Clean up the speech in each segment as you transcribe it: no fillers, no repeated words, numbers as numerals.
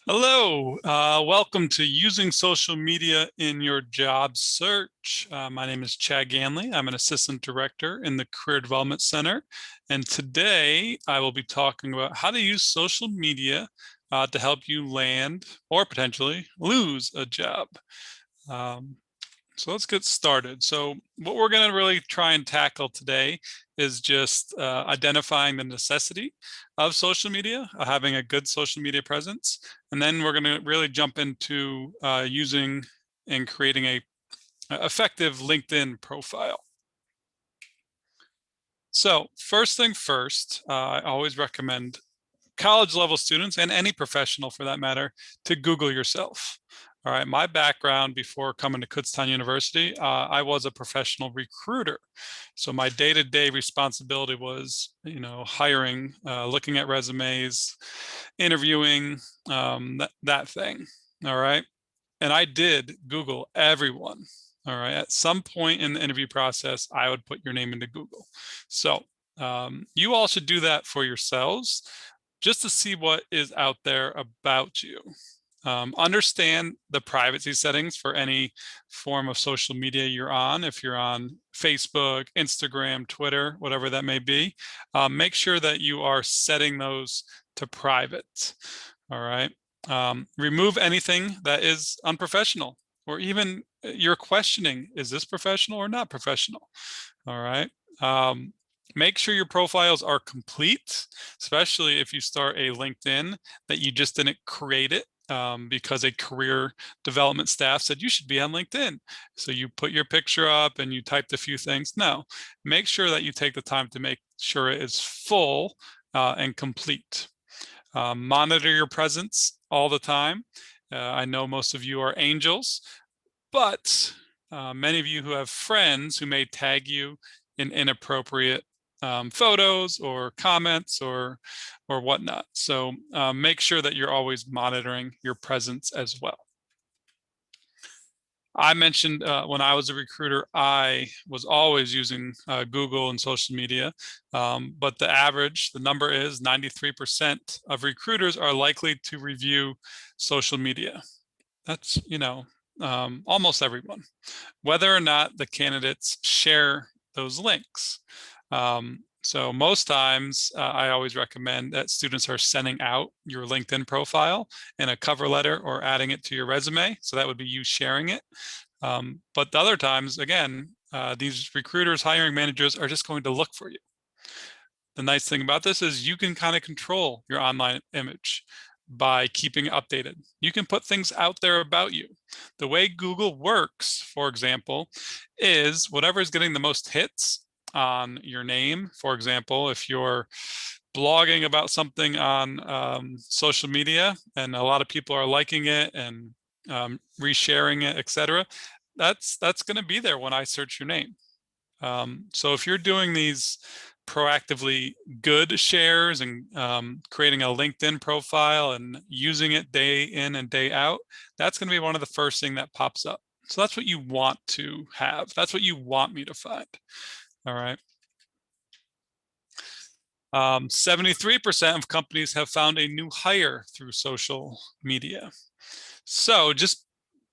Hello, welcome to Using Social Media in Your Job Search. My name is Chad Ganley. I'm an Assistant Director in the Career Development Center. And today I will be talking about how to use social media to help you land or potentially lose a job. Um, so let's get started. So what we're going to really try and tackle today is just identifying the necessity of social media, having a good social media presence. And then we're going to really jump into using and creating a effective LinkedIn profile. So first thing first, I always recommend college level students and any professional for that matter to Google yourself. All right, my background before coming to Kutztown University, I was a professional recruiter. So my day-to-day responsibility was, hiring, looking at resumes, interviewing, that thing. All right. And I did Google everyone. All right. At some point in the interview process, I would put your name into Google. So you all should do that for yourselves just to see what is out there about you. Understand the privacy settings for any form of social media you're on. If you're on Facebook, Instagram, Twitter, whatever that may be, make sure that you are setting those to private. All right. Remove anything that is unprofessional, or even you're questioning, is this professional or not professional? All right. Make sure your profiles are complete, especially if you start a LinkedIn that you just didn't create it because a career development staff said you should be on LinkedIn. So you put your picture up and you typed a few things. No, make sure that you take the time to make sure it is full and complete. Monitor your presence all the time. I know most of you are angels, but many of you who have friends who may tag you in inappropriate photos or comments or whatnot. So make sure that you're always monitoring your presence as well. I mentioned when I was a recruiter, I was always using Google and social media, but the number is 93% of recruiters are likely to review social media. That's, almost everyone, whether or not the candidates share those links. So most times I always recommend that students are sending out your LinkedIn profile in a cover letter or adding it to your resume. So that would be you sharing it. But the other times, again, these recruiters, hiring managers are just going to look for you. The nice thing about this is you can kind of control your online image by keeping it updated. You can put things out there about you. The way Google works, for example, is whatever is getting the most hits on your name. For example, if you're blogging about something on social media and a lot of people are liking it and resharing it, etc., that's going to be there when I search your name. So if you're doing these proactively good shares and creating a LinkedIn profile and using it day in and day out, that's going to be one of the first thing that pops up. So that's what you want to have. That's what you want me to find. All right. 73% of companies have found a new hire through social media. So just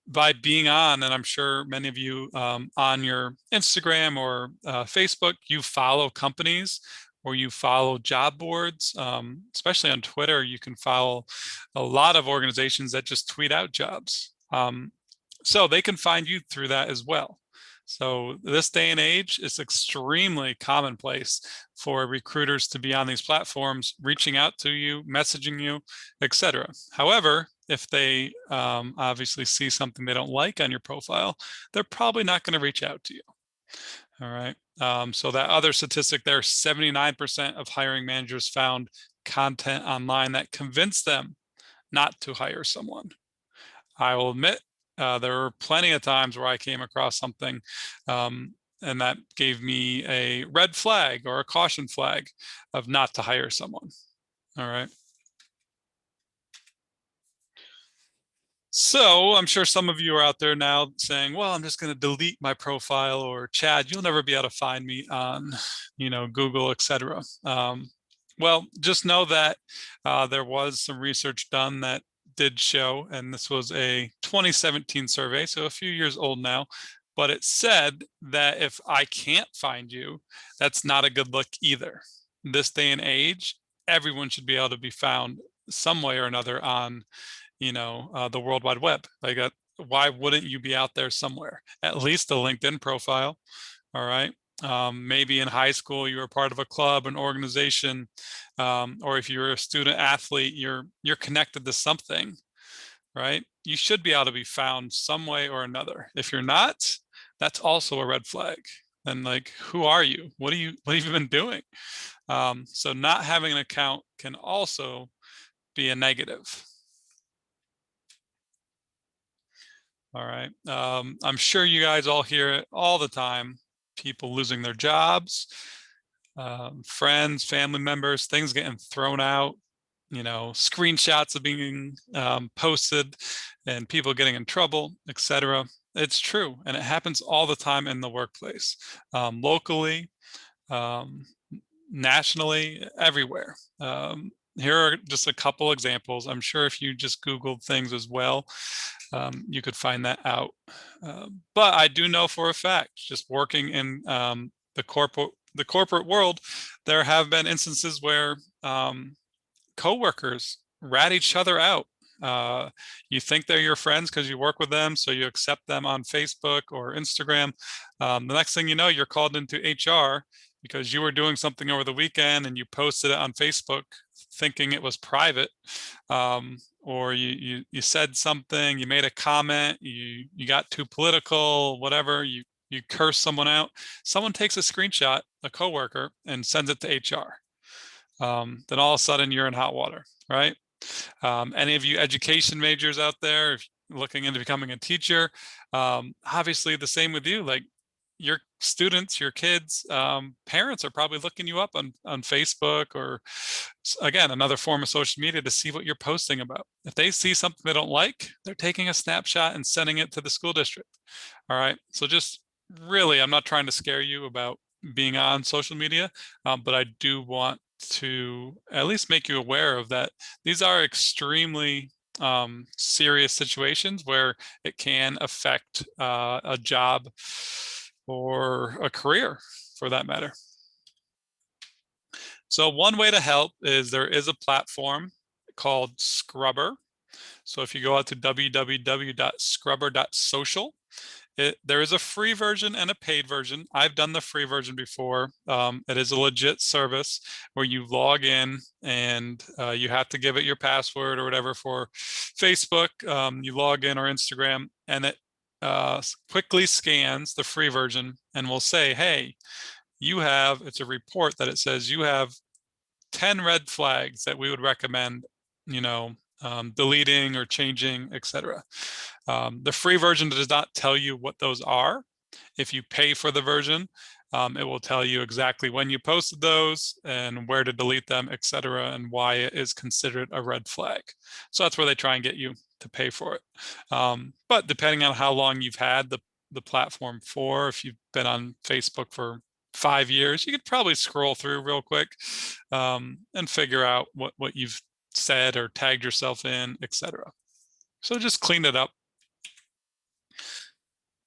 by being on, and I'm sure many of you on your Instagram or Facebook, you follow companies or you follow job boards, especially on Twitter, you can follow a lot of organizations that just tweet out jobs. So they can find you through that as well. So this day and age, it's extremely commonplace for recruiters to be on these platforms, reaching out to you, messaging you, etc. However, if they obviously see something they don't like on your profile, they're probably not going to reach out to you. All right. So that other statistic there, 79% of hiring managers found content online that convinced them not to hire someone. I will admit, there were plenty of times where I came across something and that gave me a red flag or a caution flag of not to hire someone. All right. So I'm sure some of you are out there now saying, well, I'm just going to delete my profile, or Chad, you'll never be able to find me on, Google, etc. Well, just know that there was some research done that did show, and this was a 2017 survey, so a few years old now, but it said that if I can't find you, that's not a good look either. This day and age, everyone should be able to be found some way or another on, the World Wide Web. Like, why wouldn't you be out there somewhere? At least a LinkedIn profile. All right. Maybe in high school you were part of a club, an organization, or if you're a student athlete, you're connected to something, right? You should be able to be found some way or another. If you're not, that's also a red flag. And like, who are you? What have you been doing? So not having an account can also be a negative. All right. I'm sure you guys all hear it all the time. People losing their jobs, friends, family members, things getting thrown out, screenshots of being posted and people getting in trouble, etc. It's true. And it happens all the time in the workplace, locally, nationally, everywhere. Here are just a couple examples. I'm sure if you just Googled things as well, you could find that out. But I do know for a fact, just working in the corporate world, there have been instances where coworkers rat each other out. You think they're your friends because you work with them, so you accept them on Facebook or Instagram. The next thing you know, you're called into HR because you were doing something over the weekend and you posted it on Facebook thinking it was private, or you said something, you made a comment, you got too political, whatever, you curse someone out. Someone takes a screenshot, a coworker, and sends it to HR. Then all of a sudden you're in hot water, right? Any of you education majors out there looking into becoming a teacher, obviously the same with you. Like, your students, your kids, parents are probably looking you up on Facebook or, again, another form of social media to see what you're posting about. If they see something they don't like, they're taking a snapshot and sending it to the school district. All right. So just really, I'm not trying to scare you about being on social media, but I do want to at least make you aware of that. These are extremely serious situations where it can affect a job or a career, for that matter. So one way to help is there is a platform called Scrubber. So if you go out to www.scrubber.social, there is a free version and a paid version. I've done the free version before. It is a legit service where you log in and you have to give it your password or whatever for Facebook. You log in, or Instagram, and it quickly scans the free version and will say, hey, it's a report that it says you have 10 red flags that we would recommend, deleting or changing, etc. The free version does not tell you what those are. If you pay for the version, it will tell you exactly when you posted those and where to delete them, etc., and why it is considered a red flag. So that's where they try and get you to pay for it. But depending on how long you've had the platform for, if you've been on Facebook for 5 years, you could probably scroll through real quick and figure out what you've said or tagged yourself in, etc. So just clean it up.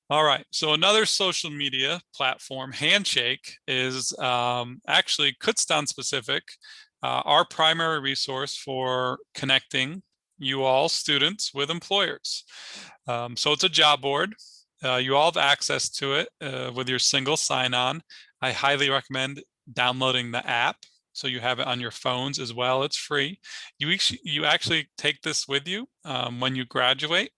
All right, so another social media platform, Handshake, is actually Kutztown specific, our primary resource for connecting you all students with employers. So it's a job board. You all have access to it with your single sign-on. I highly recommend downloading the app so you have it on your phones as well. It's free. You actually take this with you when you graduate.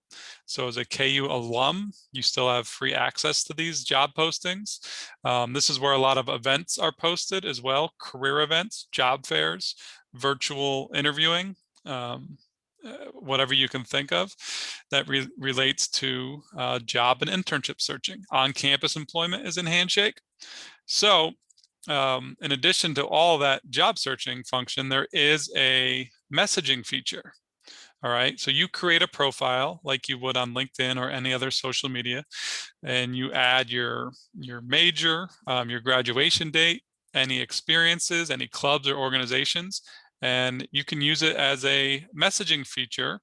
So as a KU alum, you still have free access to these job postings. This is where a lot of events are posted as well, career events, job fairs, virtual interviewing, whatever you can think of that relates to job and internship searching. On-campus employment is in Handshake. So in addition to all that job searching function, there is a messaging feature. All right, so you create a profile like you would on LinkedIn or any other social media, and you add your major, your graduation date, any experiences, any clubs or organizations, and you can use it as a messaging feature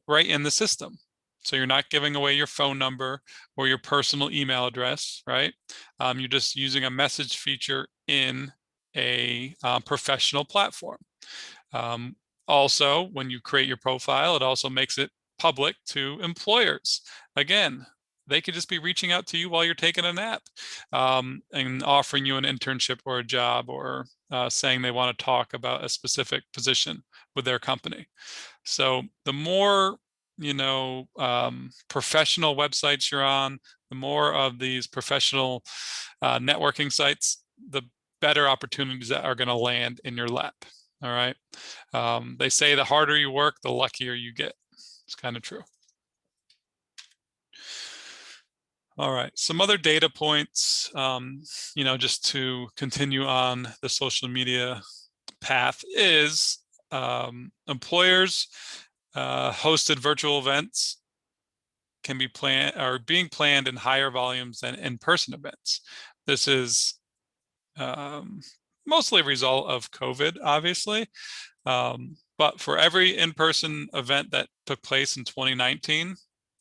right in the system. So you're not giving away your phone number or your personal email address, right? You're just using a message feature in a professional platform. Also, when you create your profile, it also makes it public to employers. Again, they could just be reaching out to you while you're taking a nap and offering you an internship or a job, or saying they want to talk about a specific position with their company. So the more, professional websites you're on, the more of these professional networking sites, the better opportunities that are going to land in your lap. All right. They say the harder you work, the luckier you get. It's kind of true. All right, some other data points, just to continue on the social media path is employers hosted virtual events can be planned or being planned in higher volumes than in-person events. This is mostly a result of COVID, obviously. But for every in-person event that took place in 2019,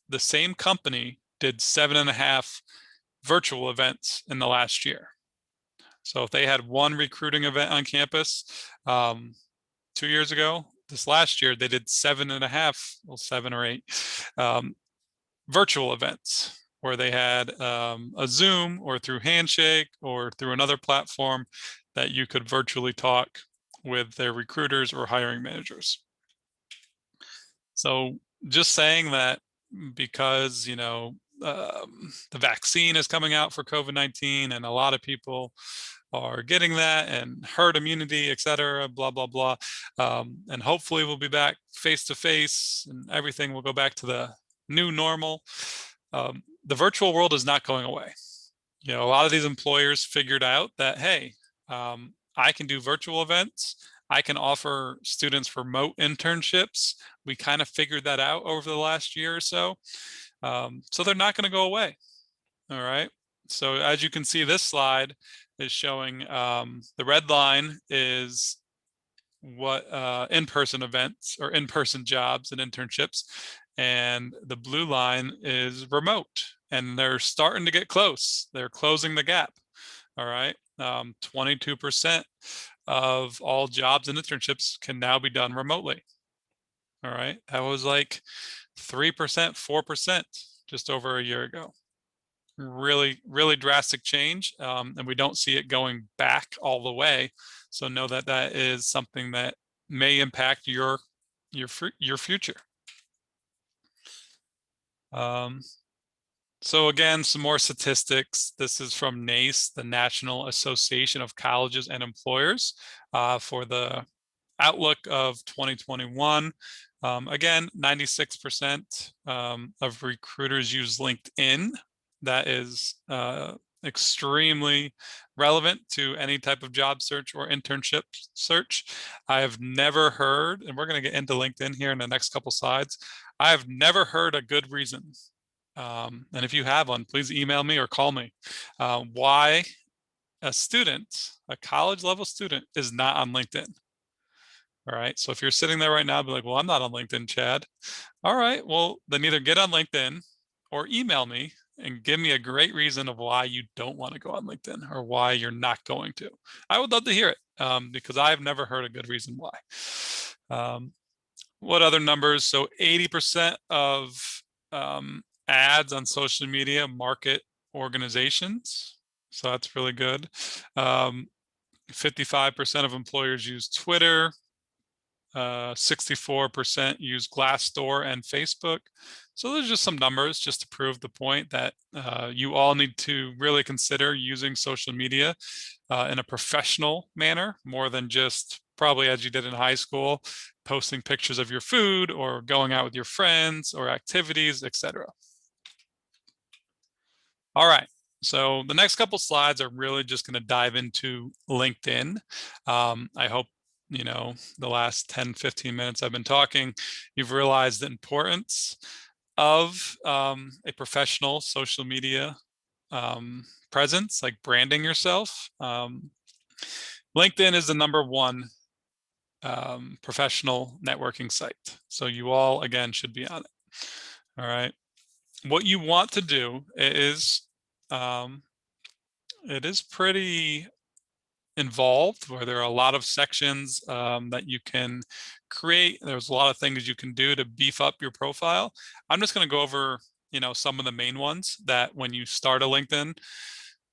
the same company did 7.5 virtual events in the last year. So if they had one recruiting event on campus 2 years ago, this last year they did 7.5, well, 7 or 8 virtual events where they had a Zoom or through Handshake or through another platform that you could virtually talk with their recruiters or hiring managers. So just saying that because, the vaccine is coming out for COVID-19 and a lot of people are getting that and herd immunity, et cetera, blah, blah, blah. And hopefully we'll be back face to face and everything will go back to the new normal. The virtual world is not going away. A lot of these employers figured out that, hey, I can do virtual events. I can offer students remote internships. We kind of figured that out over the last year or so. So they're not going to go away. All right. So as you can see, this slide is showing the red line is what in-person events or in-person jobs and internships. And the blue line is remote. And they're starting to get close. They're closing the gap. All right. 22% of all jobs and internships can now be done remotely. All right. That was like 3%, 4% just over a year ago. Really, really drastic change. And we don't see it going back all the way. So know that that is something that may impact your future. So again, some more statistics. This is from NACE, the National Association of Colleges and Employers, for the outlook of 2021. Again, 96% of recruiters use LinkedIn. That is extremely relevant to any type of job search or internship search. I have never heard, and we're going to get into LinkedIn here in the next couple slides, I have never heard a good reason. And if you have one, please email me or call me. Why a student, a college level student, is not on LinkedIn. All right. So if you're sitting there right now, be like, well, I'm not on LinkedIn, Chad. All right. Well, then either get on LinkedIn or email me and give me a great reason of why you don't want to go on LinkedIn or why you're not going to. I would love to hear it because I've never heard a good reason why. What other numbers? So 80% of ads on social media market organizations. So that's really good. 55% of employers use Twitter. 64% use Glassdoor and Facebook. So there's just some numbers just to prove the point that you all need to really consider using social media in a professional manner, more than just probably as you did in high school, posting pictures of your food or going out with your friends or activities, etc. All right. So the next couple slides are really just going to dive into LinkedIn. I hope, the last 10, 15 minutes I've been talking, you've realized the importance of a professional social media presence, like branding yourself. LinkedIn is the #1 professional networking site. So you all, again, should be on it. All right. What you want to do is, it is pretty involved, where there are a lot of sections that you can create. There's a lot of things you can do to beef up your profile. I'm just going to go over, some of the main ones that when you start a LinkedIn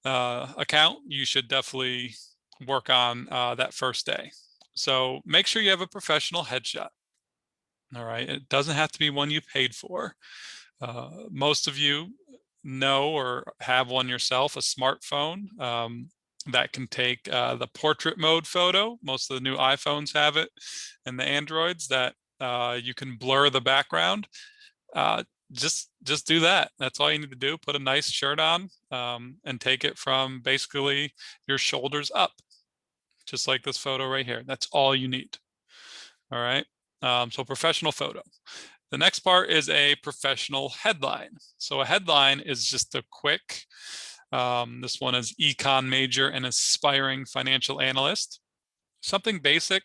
account, you should definitely work on that first day. So make sure you have a professional headshot. All right. It doesn't have to be one you paid for. Most of you know or have one yourself, a smartphone that can take the portrait mode photo. Most of the new iPhones have it, and the Androids that you can blur the background. Just do that. That's all you need to do. Put a nice shirt on and take it from basically your shoulders up, just like this photo right here. That's all you need. All right. So professional photo. The next part is a professional headline. So a headline is just a quick, this one is econ major and aspiring financial analyst. Something basic,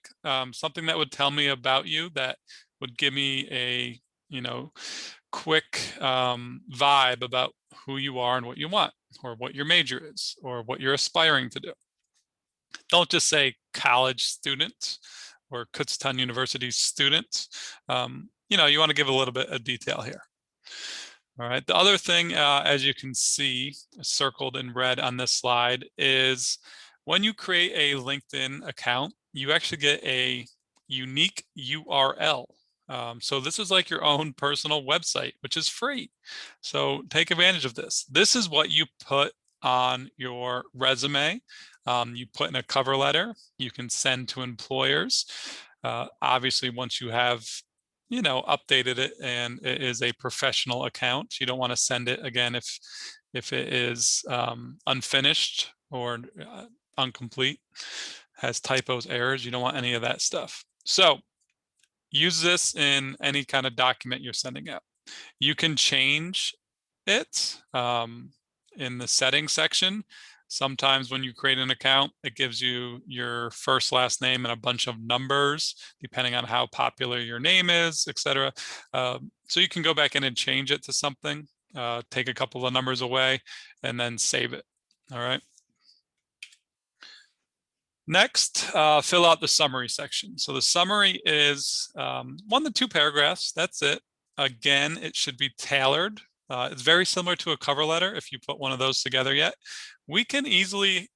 something that would tell me about you, that would give me a, quick vibe about who you are and what you want, or what your major is, or what you're aspiring to do. Don't just say college student or Kutztown University student. You want to give a little bit of detail here. All right. The other thing, as you can see, circled in red on this slide, is when you create a LinkedIn account, you actually get a unique URL. So this is like your own personal website, which is free. So take advantage of this. This is what you put on your resume. You put in a cover letter. You can send to employers. Obviously, once you have updated it and it is a professional account, you don't want to send it again if it is unfinished or incomplete, has typos, errors. You don't want any of that stuff. So use this in any kind of document you're sending out. You can change it in the settings section. Sometimes when you create an account, it gives you your first, last name and a bunch of numbers, depending on how popular your name is, etc. So you can go back in and change it to something, take a couple of numbers away, and then save it. All right. Next, fill out the summary section. So the summary is 1 to 2 paragraphs. That's it. Again, it should be tailored. It's very similar to a cover letter if you put one of those together yet. We can easily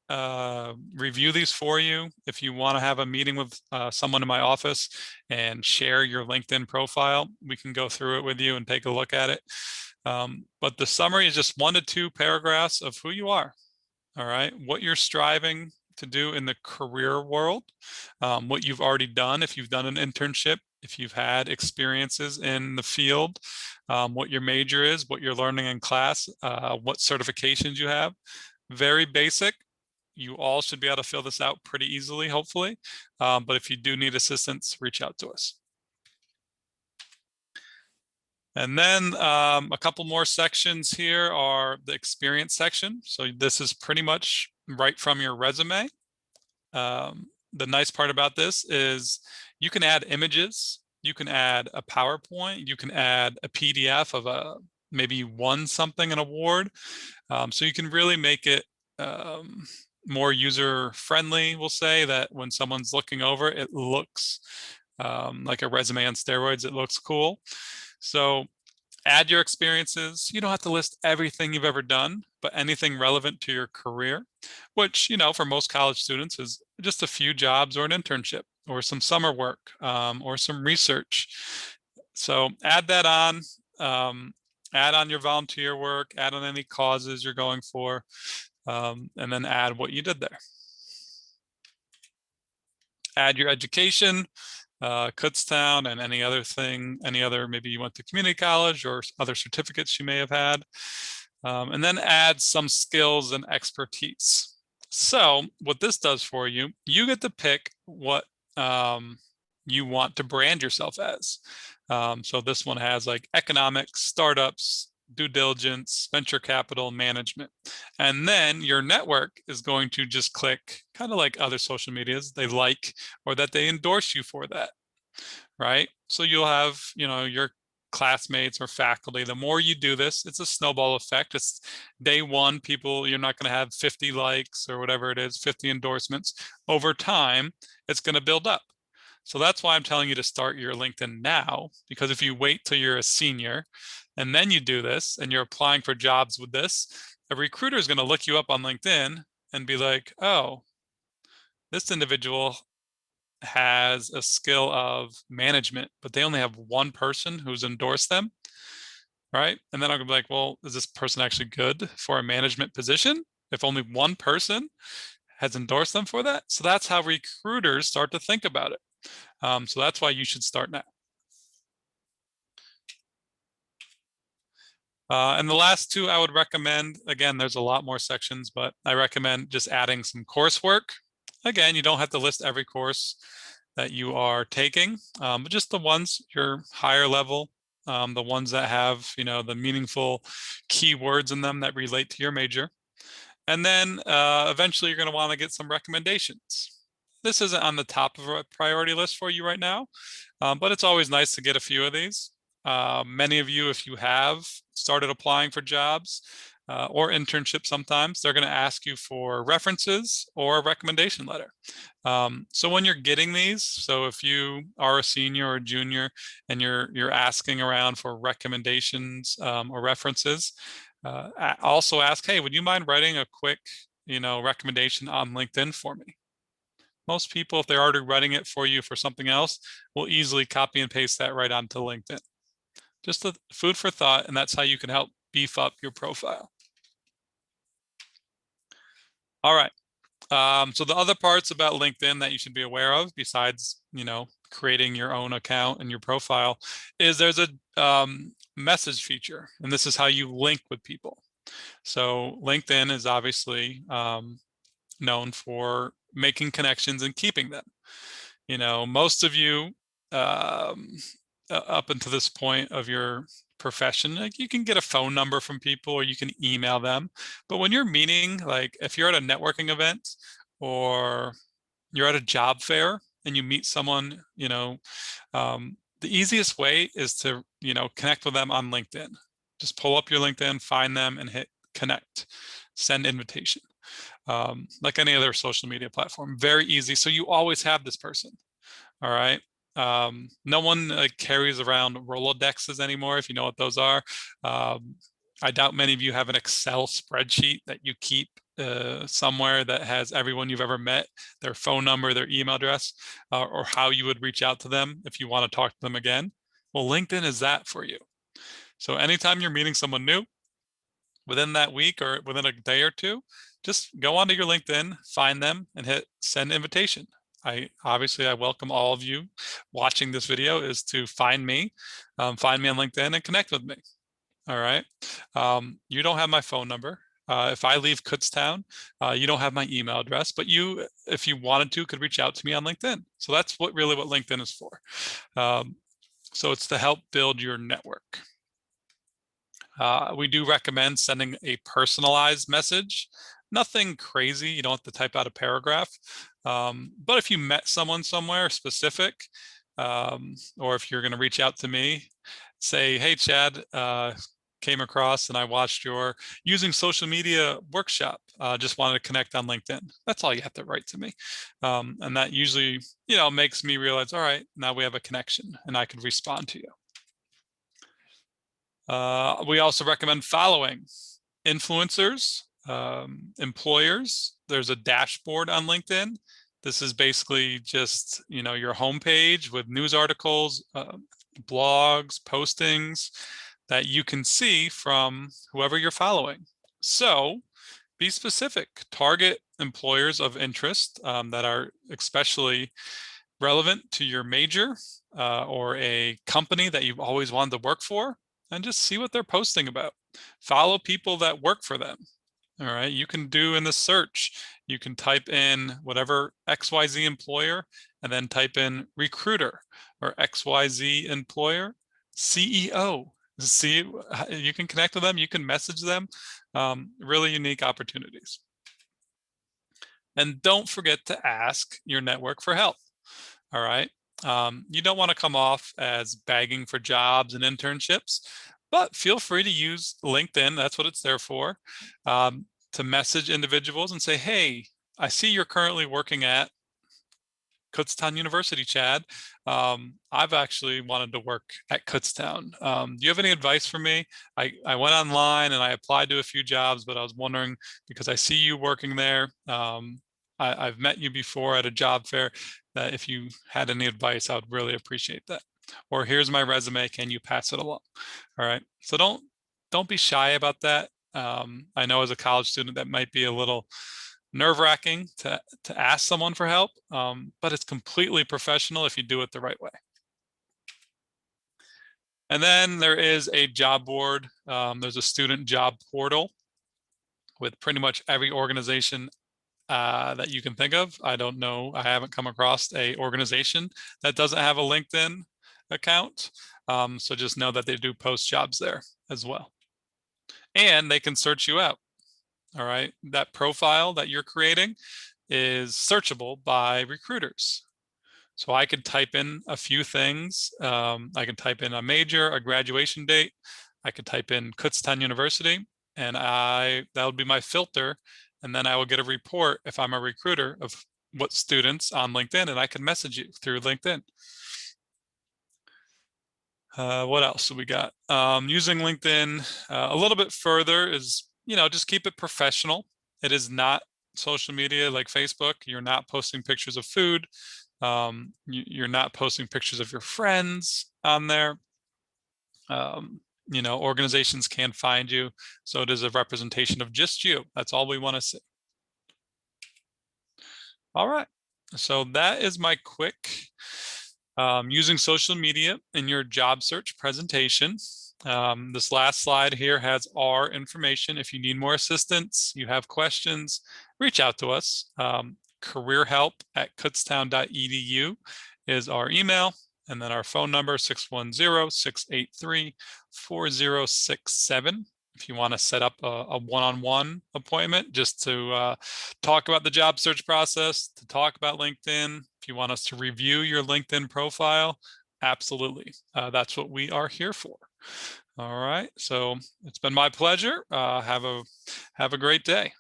review these for you. If you want to have a meeting with someone in my office and share your LinkedIn profile, we can go through it with you and take a look at it. But the summary is just 1 to 2 paragraphs of who you are. All right, what you're striving to do in the career world, what you've already done, if you've done an internship, if you've had experiences in the field, what your major is, what you're learning in class, what certifications you have. Very basic. You all should be able to fill this out pretty easily, hopefully. But if you do need assistance, reach out to us. And then a couple more sections here are the experience section. So this is pretty much right from your resume. The nice part about this is you can add images, you can add a PowerPoint, you can add a PDF of maybe you won something, an award. So you can really make it more user friendly. We'll say that when someone's looking over it, looks like a resume on steroids. It looks cool. So add your experiences. You don't have to list everything you've ever done, but anything relevant to your career, which, for most college students is just a few jobs or an internship or some summer work or some research. So add that on, add on your volunteer work, add on any causes you're going for, and then add what you did there. Add your education, Kutztown, and any other, maybe you went to community college or other certificates you may have had. And then add some skills and expertise. So what this does for you, you get to pick what you want to brand yourself as. So this one has like economics, startups, due diligence, venture capital, management. And then your network is going to just click, kind of like other social medias, they like or that they endorse you for that, right? So you'll have, your classmates or faculty. The more you do this, it's a snowball effect. It's day one, people, you're not going to have 50 likes or whatever it is, 50 endorsements. Over time, it's going to build up. So that's why I'm telling you to start your LinkedIn now, because if you wait till you're a senior and then you do this and you're applying for jobs with this, a recruiter is going to look you up on LinkedIn and be like, oh, this individual has a skill of management, but they only have one person who's endorsed them, right? And then I'm gonna be like, well, is this person actually good for a management position if only one person has endorsed them for that? So that's how recruiters start to think about it. So that's why you should start now. And the last two I would recommend, again, there's a lot more sections, but I recommend just adding some coursework. Again, you don't have to list every course that you are taking, but just the ones you're higher level, the ones that have, the meaningful keywords in them that relate to your major. And then eventually you're going to want to get some recommendations. This isn't on the top of a priority list for you right now, but it's always nice to get a few of these. Many of you, if you have started applying for jobs or internships sometimes, they're going to ask you for references or a recommendation letter. So when you're getting these, so if you are a senior or a junior and you're asking around for recommendations or references, also ask, hey, would you mind writing a quick, recommendation on LinkedIn for me? Most people, if they're already writing it for you for something else, will easily copy and paste that right onto LinkedIn. Just the food for thought, and that's how you can help beef up your profile. All right. So the other parts about LinkedIn that you should be aware of, besides, creating your own account and your profile, is there's a message feature, and this is how you link with people. So LinkedIn is obviously known for making connections and keeping them. Most of you, up until this point of your profession, like you can get a phone number from people or you can email them. But when you're meeting, like if you're at a networking event or you're at a job fair and you meet someone, the easiest way is to, connect with them on LinkedIn. Just pull up your LinkedIn, find them and hit connect, send invitation. Like any other social media platform, very easy. So you always have this person. All right. No one carries around Rolodexes anymore, if you know what those are. I doubt many of you have an Excel spreadsheet that you keep somewhere that has everyone you've ever met, their phone number, their email address, or how you would reach out to them if you want to talk to them again. Well, LinkedIn is that for you. So anytime you're meeting someone new, within that week or within a day or two, just go onto your LinkedIn, find them, and hit send invitation. I welcome all of you watching this video is to find me on LinkedIn and connect with me. All right. You don't have my phone number. If I leave Kutztown, you don't have my email address, but you, if you wanted to, could reach out to me on LinkedIn. So that's what LinkedIn is for. So it's to help build your network. We do recommend sending a personalized message. Nothing crazy. You don't have to type out a paragraph. But if you met someone somewhere specific, or if you're going to reach out to me, say, hey, Chad, came across and I watched your using social media workshop. Just wanted to connect on LinkedIn. That's all you have to write to me. And that usually, makes me realize, all right, now we have a connection and I can respond to you. We also recommend following influencers, employers. There's a dashboard on LinkedIn. This is basically just, your homepage with news articles, blogs, postings that you can see from whoever you're following. So be specific, target employers of interest that are especially relevant to your major or a company that you've always wanted to work for, and just see what they're posting about. Follow people that work for them. All right, you can do in the search, you can type in whatever XYZ employer and then type in recruiter or XYZ employer CEO see, you can connect with them, you can message them. Really unique opportunities. And don't forget to ask your network for help. All right. You don't want to come off as begging for jobs and internships, but feel free to use LinkedIn. That's what it's there for, to message individuals and say, hey, I see you're currently working at Kutztown University, Chad. I've actually wanted to work at Kutztown. Do you have any advice for me? I went online and I applied to a few jobs, but I was wondering, because I see you working there, I've met you before at a job fair, that if you had any advice, I would really appreciate that. Or here's my resume, can you pass it along? All right, so don't be shy about that. I know as a college student that might be a little nerve-wracking to ask someone for help, but it's completely professional if you do it the right way. And then there is a job board. There's a student job portal with pretty much every organization that you can think of. I don't know, I haven't come across a organization that doesn't have a LinkedIn account. So just know that they do post jobs there as well. And they can search you out. All right, that profile that you're creating is searchable by recruiters. So I could type in a few things. I can type in a major, a graduation date. I could type in Kutztown University, and that would be my filter. And then I will get a report if I'm a recruiter of what students on LinkedIn, and I can message you through LinkedIn. What else do we got? Using LinkedIn a little bit further is, just keep it professional. It is not social media like Facebook. You're not posting pictures of food. You're not posting pictures of your friends on there. Organizations can find you. So it is a representation of just you. That's all we want to see. All right. So that is my quick using social media in your job search presentation. This last slide here has our information. If you need more assistance, you have questions, reach out to us. careerhelp@kutztown.edu is our email, and then our phone number 610-683-4067. If you want to set up a one-on-one appointment just to talk about the job search process, to talk about LinkedIn, if you want us to review your LinkedIn profile, absolutely. That's what we are here for. All right, so it's been my pleasure. Have a great day.